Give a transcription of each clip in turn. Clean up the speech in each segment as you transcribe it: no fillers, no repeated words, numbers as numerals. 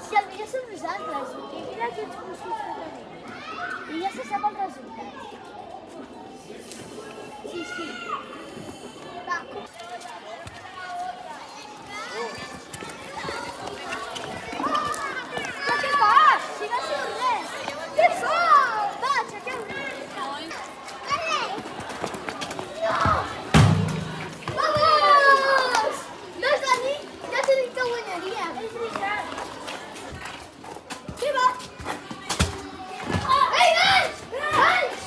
Si el millor som nosaltres, i mira quins gustos que tenim. I ja se sap el resultat. Sí, sí. Va, però què fas? Si no ha sigut res. Què fas? Va, aixequeu-vos. ¡Vamos! No es Dani, ya te dic que guanyaria. És veritat. Què va? Ei, nens! Nens!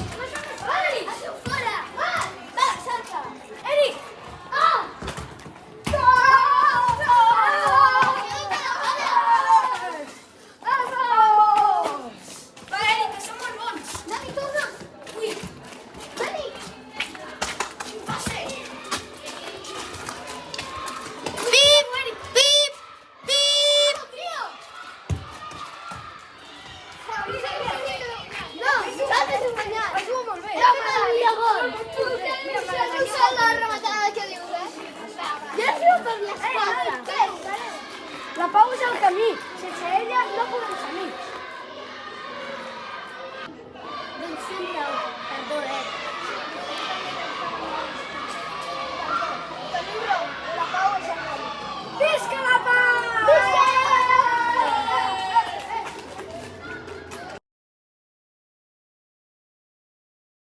Ei! Deixeu fora! Va, salta! Eric! Ah! No! No! Vamos! Va, Eric, que som molt bons. Dani, torna! Ui! Dani! Pase! La Pau és al camí. Sense ella no podem tenir.